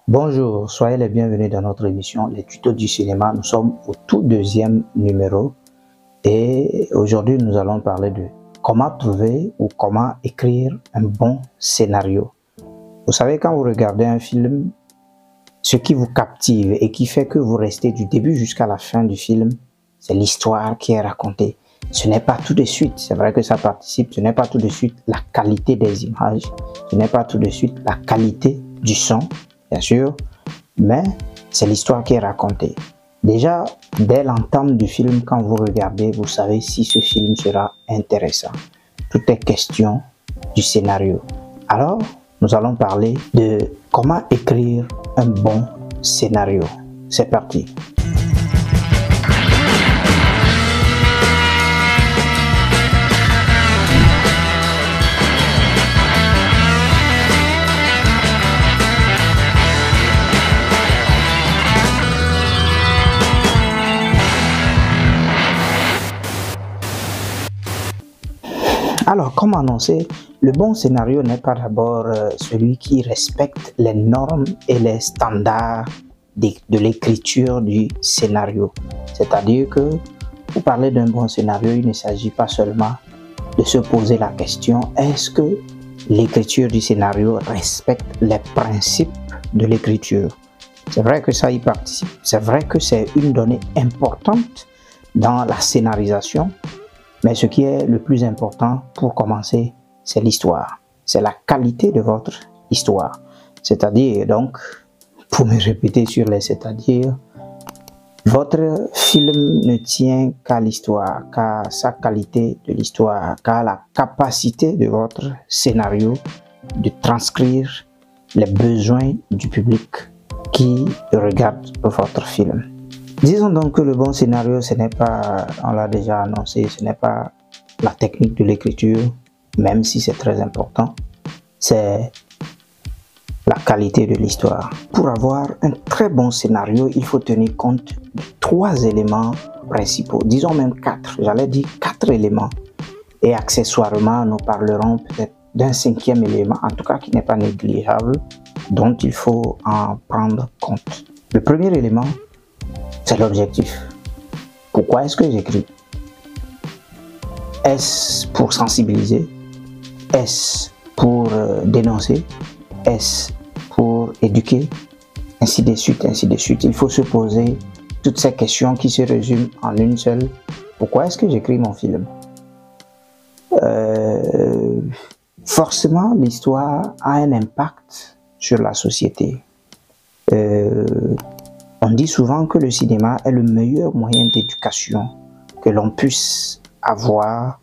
Bonjour, soyez les bienvenus dans notre émission Les Tutos du cinéma. Nous sommes au tout deuxième numéro et aujourd'hui nous allons parler de comment trouver ou comment écrire un bon scénario. Vous savez, quand vous regardez un film, ce qui vous captive et qui fait que vous restez du début jusqu'à la fin du film, c'est l'histoire qui est racontée. Ce n'est pas tout de suite, c'est vrai que ça participe, ce n'est pas tout de suite la qualité des images, ce n'est pas tout de suite la qualité du son, bien sûr, mais c'est l'histoire qui est racontée. Déjà, dès l'entame du film, quand vous regardez, vous savez si ce film sera intéressant. Tout est question du scénario. Alors, nous allons parler de comment écrire un bon scénario. C'est parti. Alors, comme annoncé, le bon scénario n'est pas d'abord celui qui respecte les normes et les standards de l'écriture du scénario. C'est-à-dire que pour parler d'un bon scénario, il ne s'agit pas seulement de se poser la question, est-ce que l'écriture du scénario respecte les principes de l'écriture? C'est vrai que ça y participe, c'est vrai que c'est une donnée importante dans la scénarisation. Mais ce qui est le plus important pour commencer, c'est l'histoire. C'est la qualité de votre histoire. C'est-à-dire, donc, pour me répéter sur les c'est-à-dire, votre film ne tient qu'à l'histoire, qu'à sa qualité de l'histoire, qu'à la capacité de votre scénario de transcrire les besoins du public qui regarde votre film. Disons donc que le bon scénario, ce n'est pas, on l'a déjà annoncé, ce n'est pas la technique de l'écriture, même si c'est très important, c'est la qualité de l'histoire. Pour avoir un très bon scénario, il faut tenir compte de 3 éléments principaux, disons même 4, j'allais dire 4 éléments. Et accessoirement, nous parlerons peut-être d'un 5e élément, en tout cas qui n'est pas négligeable, dont il faut en prendre compte. Le premier élément, c'est l'objectif. Pourquoi est-ce que j'écris? Est-ce pour sensibiliser? Est-ce pour dénoncer? Est-ce pour éduquer? Ainsi de suite, ainsi de suite. Il faut se poser toutes ces questions qui se résument en une seule. Pourquoi est-ce que j'écris mon film? Forcément, l'histoire a un impact sur la société. On dit souvent que le cinéma est le meilleur moyen d'éducation que l'on puisse avoir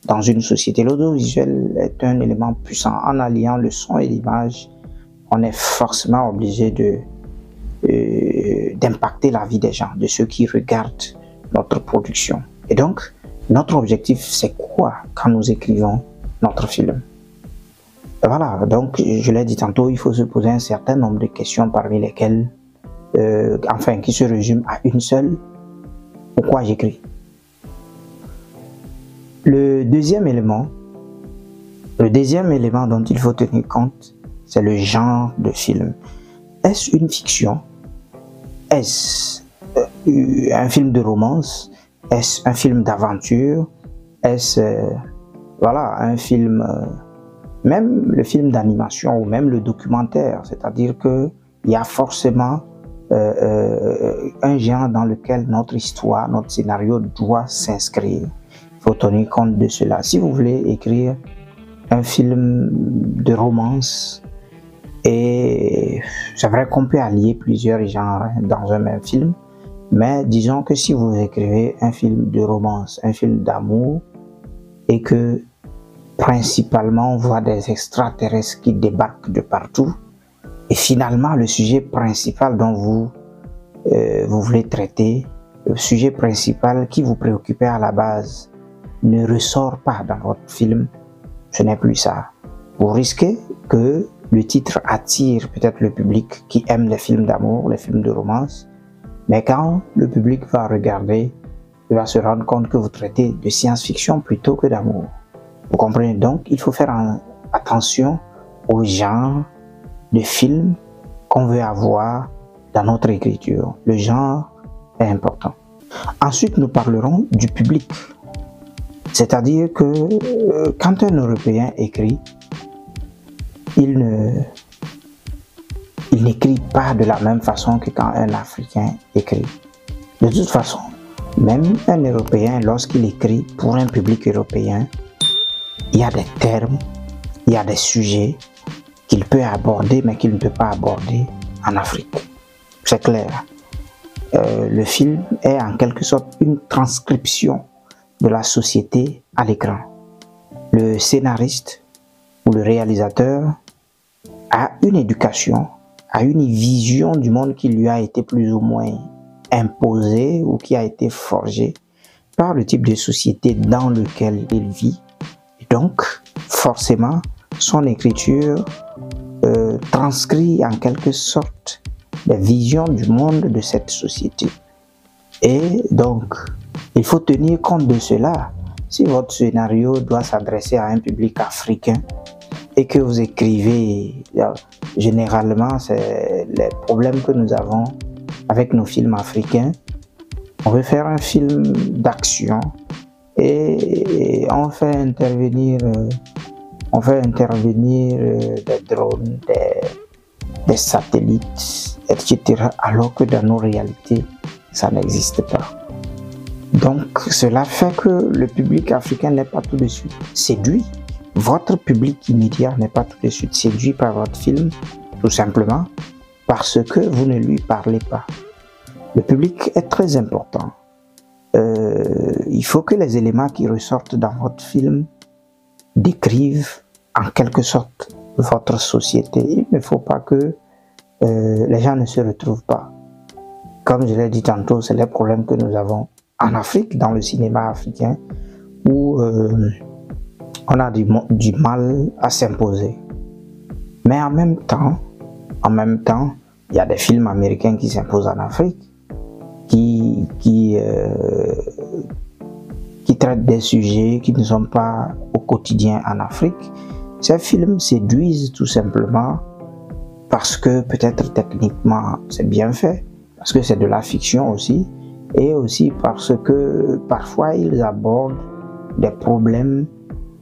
dans une société. L'audiovisuel est un élément puissant. En alliant le son et l'image, on est forcément obligé d'impacter la vie des gens, de ceux qui regardent notre production. Et donc, notre objectif, c'est quoi quand nous écrivons notre film? Voilà, donc je l'ai dit tantôt, il faut se poser un certain nombre de questions parmi lesquelles qui se résume à une seule. Pourquoi j'écris? Le deuxième élément dont il faut tenir compte, c'est le genre de film. Est-ce une fiction? Est-ce un film de romance? Est-ce un film d'aventure? Est-ce un film, même le film d'animation ou même le documentaire, c'est-à-dire que il y a forcément un genre dans lequel notre histoire, notre scénario doit s'inscrire. Il faut tenir compte de cela. Si vous voulez écrire un film de romance, et c'est vrai qu'on peut allier plusieurs genres dans un même film, mais disons que si vous écrivez un film de romance, un film d'amour, et que principalement on voit des extraterrestres qui débarquent de partout, et finalement, le sujet principal dont vous voulez traiter, le sujet principal qui vous préoccupait à la base, ne ressort pas dans votre film, ce n'est plus ça. Vous risquez que le titre attire peut-être le public qui aime les films d'amour, les films de romance, mais quand le public va regarder, il va se rendre compte que vous traitez de science-fiction plutôt que d'amour. Vous comprenez? Donc, il faut faire attention au genre de film qu'on veut avoir dans notre écriture. Le genre est important. Ensuite, nous parlerons du public. C'est-à-dire que quand un Européen écrit, il n'écrit pas de la même façon que quand un Africain écrit. De toute façon, même un Européen, lorsqu'il écrit pour un public européen, il y a des termes, il y a des sujets qu'il peut aborder, mais qu'il ne peut pas aborder en Afrique. C'est clair. Le film est en quelque sorte une transcription de la société à l'écran. Le scénariste ou le réalisateur a une éducation, a une vision du monde qui lui a été plus ou moins imposée ou qui a été forgée par le type de société dans lequel il vit. Et donc, forcément, son écriture transcrit en quelque sorte la vision du monde de cette société. Et donc, il faut tenir compte de cela. Si votre scénario doit s'adresser à un public africain et que vous écrivez, généralement, c'est les problèmes que nous avons avec nos films africains. On veut faire un film d'action et on fait intervenir des drones, des satellites, etc. Alors que dans nos réalités, ça n'existe pas. Donc, cela fait que le public africain n'est pas tout de suite séduit. Votre public immédiat n'est pas tout de suite séduit par votre film, tout simplement parce que vous ne lui parlez pas. Le public est très important. Il faut que les éléments qui ressortent dans votre film décrivent en quelque sorte votre société. Il ne faut pas que les gens ne se retrouvent pas. Comme je l'ai dit tantôt, c'est les problèmes que nous avons en Afrique, dans le cinéma africain, où on a du mal à s'imposer. Mais en même temps, il y a des films américains qui s'imposent en Afrique, qui traitent des sujets qui ne sont pas au quotidien en Afrique. Ces films séduisent tout simplement parce que peut-être techniquement c'est bien fait, parce que c'est de la fiction aussi, et aussi parce que parfois ils abordent des problèmes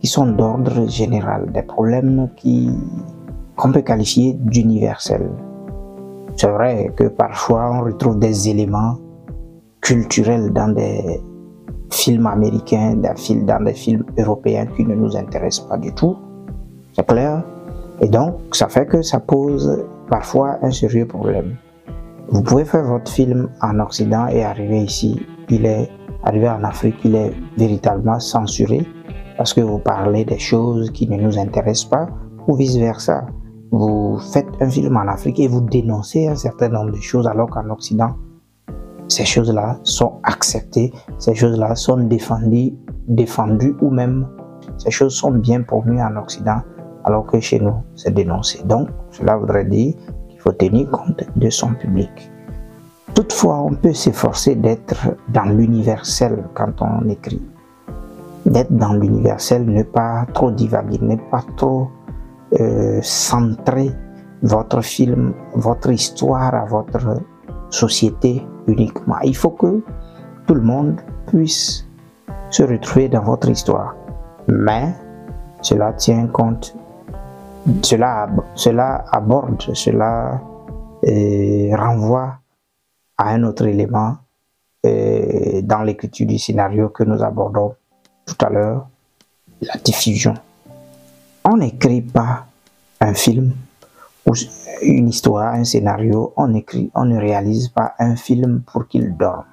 qui sont d'ordre général, des problèmes qu'on peut qualifier d'universels. C'est vrai que parfois on retrouve des éléments culturels dans des films américains, dans des films européens qui ne nous intéressent pas du tout, c'est clair. Et donc ça fait que ça pose parfois un sérieux problème. Vous pouvez faire votre film en Occident et arriver ici, arrivé en Afrique, il est véritablement censuré parce que vous parlez des choses qui ne nous intéressent pas ou vice-versa. Vous faites un film en Afrique et vous dénoncez un certain nombre de choses alors qu'en Occident, ces choses-là sont acceptées, ces choses-là sont défendues ou même ces choses sont bien promues en Occident alors que chez nous, c'est dénoncé. Donc, cela voudrait dire qu'il faut tenir compte de son public. Toutefois, on peut s'efforcer d'être dans l'universel quand on écrit. D'être dans l'universel, ne pas trop divaguer, ne pas trop centrer votre film, votre histoire à votre société uniquement. Il faut que tout le monde puisse se retrouver dans votre histoire. Mais cela tient compte, cela aborde, cela renvoie à un autre élément dans l'écriture du scénario que nous abordons tout à l'heure, la diffusion. On n'écrit pas un film ou une histoire, un scénario, on ne réalise pas un film pour qu'il dorme.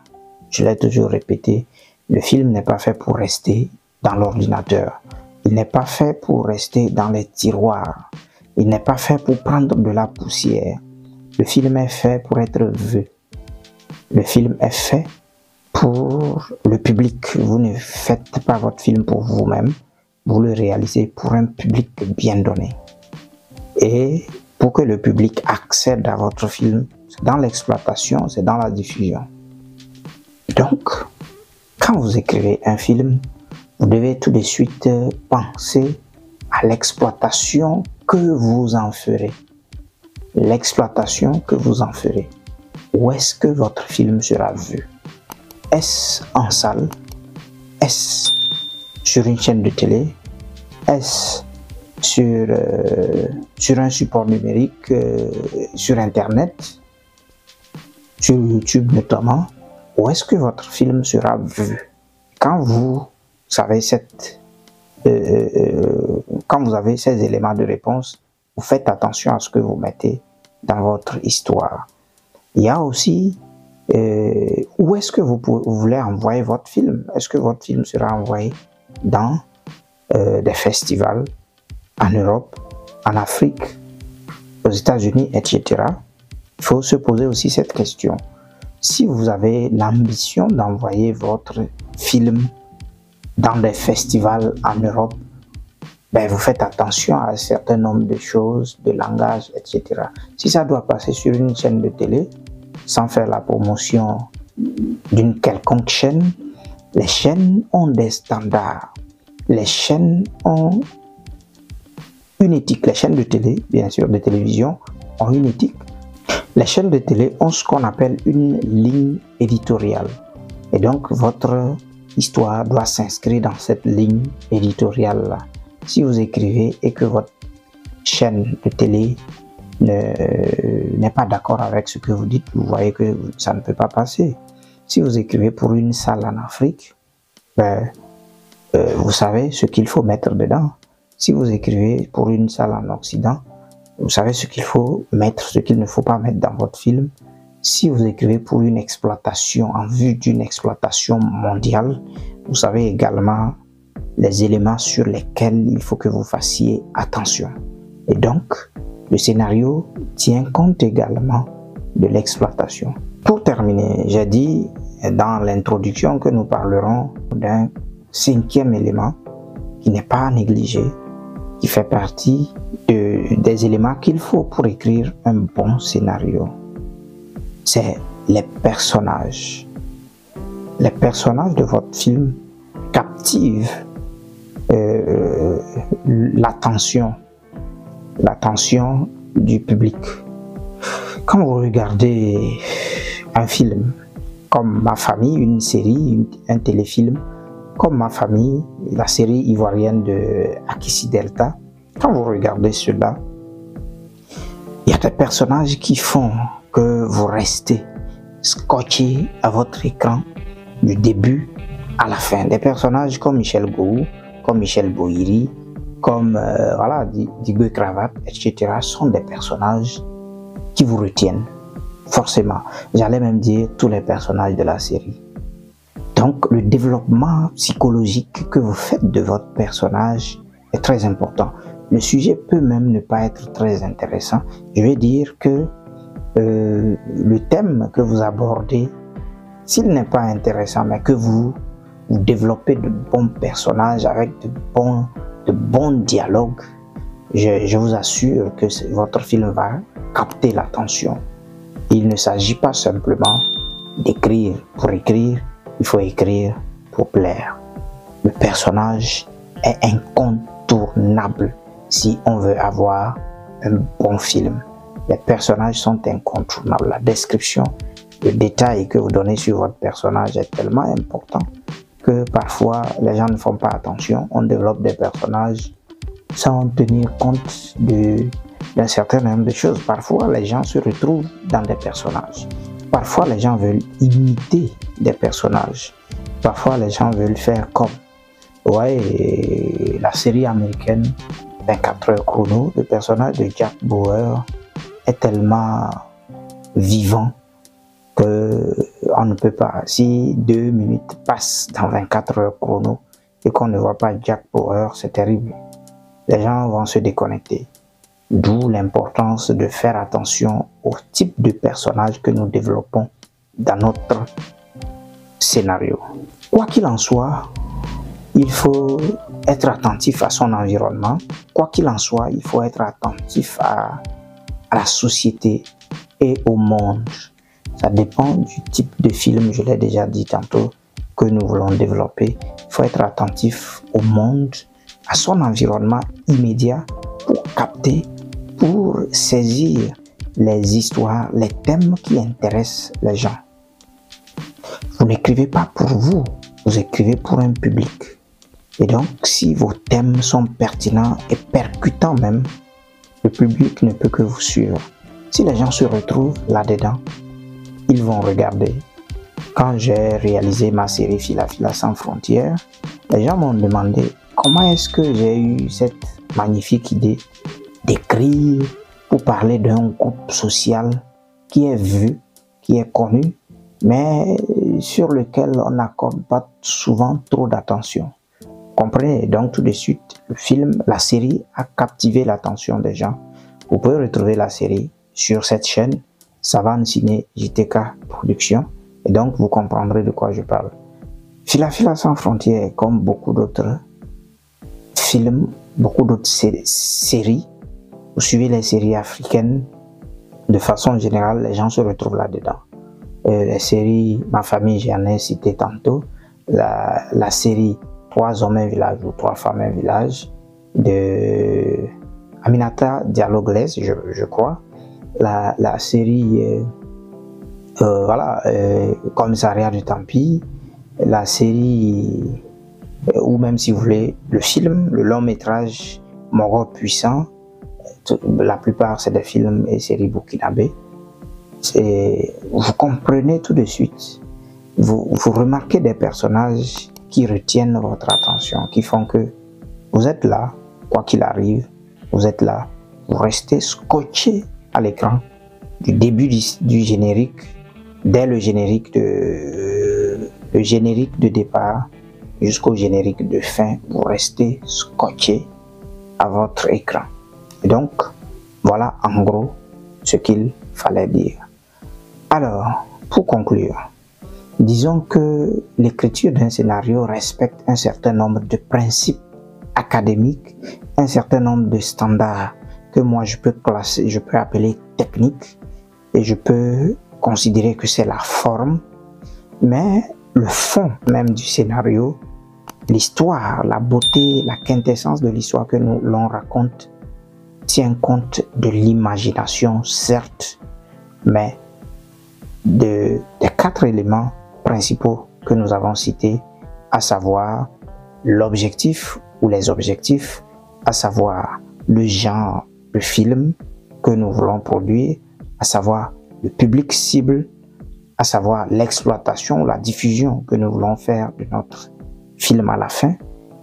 Je l'ai toujours répété, le film n'est pas fait pour rester dans l'ordinateur. Il n'est pas fait pour rester dans les tiroirs. Il n'est pas fait pour prendre de la poussière. Le film est fait pour être vu. Le film est fait pour le public. Vous ne faites pas votre film pour vous-même. Vous le réalisez pour un public bien donné. Et pour que le public accède à votre film, c'est dans l'exploitation, c'est dans la diffusion. Donc, quand vous écrivez un film, vous devez tout de suite penser à l'exploitation que vous en ferez. l'exploitation que vous en ferez. Où est-ce que votre film sera vu? Est-ce en salle? Est-ce sur une chaîne de télé? Est-ce sur un support numérique, sur Internet, sur YouTube notamment? Où est-ce que votre film sera vu? Quand vous savez quand vous avez ces éléments de réponse, vous faites attention à ce que vous mettez dans votre histoire. Il y a aussi où est-ce que vous voulez envoyer votre film? Est-ce que votre film sera envoyé dans des festivals en Europe, en Afrique, aux États-Unis, etc. Il faut se poser aussi cette question. Si vous avez l'ambition d'envoyer votre film dans des festivals en Europe, ben vous faites attention à un certain nombre de choses, de langage, etc. Si ça doit passer sur une chaîne de télé, sans faire la promotion d'une quelconque chaîne, les chaînes ont des standards. Les chaînes ont une éthique. Les chaînes de télé, bien sûr, de télévision, ont une éthique. Les chaînes de télé ont ce qu'on appelle une ligne éditoriale. Et donc, votre histoire doit s'inscrire dans cette ligne éditoriale-là. Si vous écrivez et que votre chaîne de télé n'est pas d'accord avec ce que vous dites, vous voyez que ça ne peut pas passer. Si vous écrivez pour une salle en Afrique, ben, vous savez ce qu'il faut mettre dedans. Si vous écrivez pour une salle en Occident, vous savez ce qu'il faut mettre, ce qu'il ne faut pas mettre dans votre film. Si vous écrivez pour une exploitation, en vue d'une exploitation mondiale, vous savez également les éléments sur lesquels il faut que vous fassiez attention. Et donc, le scénario tient compte également de l'exploitation. Pour terminer, j'ai dit dans l'introduction que nous parlerons d'un 5e élément qui n'est pas à négliger, qui fait partie des éléments qu'il faut pour écrire un bon scénario. C'est les personnages. Les personnages de votre film captivent l'attention du public. Quand vous regardez un film comme Ma Famille, une série, un téléfilm, comme Ma Famille, la série ivoirienne de Akissi Delta, quand vous regardez cela, il y a des personnages qui font que vous restez scotché à votre écran du début à la fin. Des personnages comme Michel Gou, comme Michel Bohiri, comme voilà, Digue Cravate, etc. sont des personnages qui vous retiennent, forcément. J'allais même dire tous les personnages de la série. Donc, le développement psychologique que vous faites de votre personnage est très important. Le sujet peut même ne pas être très intéressant. Je vais dire que le thème que vous abordez, s'il n'est pas intéressant, mais que vous développez de bons personnages avec de bons dialogues, je vous assure que votre film va capter l'attention. Il ne s'agit pas simplement d'écrire pour écrire, il faut écrire pour plaire. Le personnage est incontournable si on veut avoir un bon film. Les personnages sont incontournables. La description, le détail que vous donnez sur votre personnage est tellement important que parfois les gens ne font pas attention. On développe des personnages sans tenir compte d'un certain nombre de choses. Parfois les gens se retrouvent dans des personnages. Parfois les gens veulent imiter des personnages. Parfois les gens veulent faire comme. Ouais, la série américaine 24 heures chrono, le personnage de Jack Bauer est tellement vivant qu'on ne peut pas. Si 2 minutes passent dans 24 heures chrono et qu'on ne voit pas Jack Bauer, c'est terrible. Les gens vont se déconnecter. D'où l'importance de faire attention au type de personnage que nous développons dans notre scénario. Quoi qu'il en soit, il faut être attentif à son environnement. Quoi qu'il en soit, il faut être attentif à la société et au monde. Ça dépend du type de film, je l'ai déjà dit tantôt, que nous voulons développer. Il faut être attentif au monde, à son environnement immédiat pour capter, pour saisir les histoires, les thèmes qui intéressent les gens. Vous n'écrivez pas pour vous, vous écrivez pour un public. Et donc, si vos thèmes sont pertinents et percutants même, le public ne peut que vous suivre. Si les gens se retrouvent là-dedans, ils vont regarder. Quand j'ai réalisé ma série Fila Fila sans frontières, les gens m'ont demandé comment est-ce que j'ai eu cette magnifique idée d'écrire pour parler d'un groupe social qui est vu, qui est connu, mais sur lequel on n'accorde pas souvent trop d'attention. Comprenez, donc tout de suite, le film, la série a captivé l'attention des gens. Vous pouvez retrouver la série sur cette chaîne, Savane Ciné JTK Production, et donc vous comprendrez de quoi je parle. Fila Fila sans frontières, comme beaucoup d'autres films, beaucoup d'autres séries, vous suivez les séries africaines, de façon générale, les gens se retrouvent là-dedans. Les séries, ma famille, j'en ai cité tantôt, la série 3 hommes un village ou 3 femmes un village de Aminata Diallo-Glaise, je crois. La série Commissariat du Tempi, la série, ou même si vous voulez, le film, le long métrage Moro Puissant, la plupart c'est des films et séries burkinabés. Vous comprenez tout de suite, vous remarquez des personnages qui retiennent votre attention, qui font que vous êtes là, quoi qu'il arrive, vous êtes là, vous restez scotché à l'écran du début du générique, dès le générique de départ jusqu'au générique de fin, vous restez scotché à votre écran. Et donc, voilà en gros ce qu'il fallait dire. Alors, pour conclure, disons que l'écriture d'un scénario respecte un certain nombre de principes académiques, un certain nombre de standards que moi je peux classer, je peux appeler techniques, et je peux considérer que c'est la forme, mais le fond même du scénario, l'histoire, la beauté, la quintessence de l'histoire que l'on raconte tient compte de l'imagination, certes, mais des 4 éléments principaux que nous avons cités, à savoir l'objectif ou les objectifs, à savoir le genre de film que nous voulons produire, à savoir le public cible, à savoir l'exploitation, la diffusion que nous voulons faire de notre film à la fin,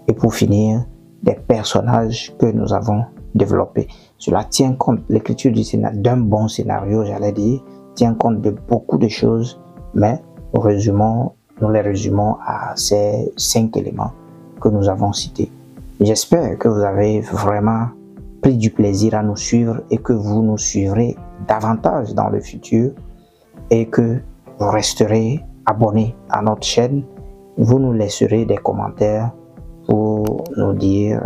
et pour finir, des personnages que nous avons développés. Cela tient compte, l'écriture d'un bon scénario, j'allais dire, tient compte de beaucoup de choses, mais nous les résumons à ces 5 éléments que nous avons cités. J'espère que vous avez vraiment pris du plaisir à nous suivre et que vous nous suivrez davantage dans le futur et que vous resterez abonnés à notre chaîne. Vous nous laisserez des commentaires pour nous dire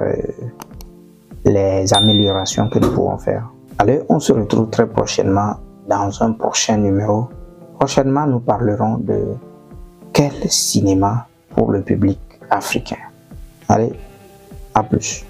les améliorations que nous pouvons faire. Allez, on se retrouve très prochainement dans un prochain numéro. Prochainement, nous parlerons de quel cinéma pour le public africain. Allez, à plus.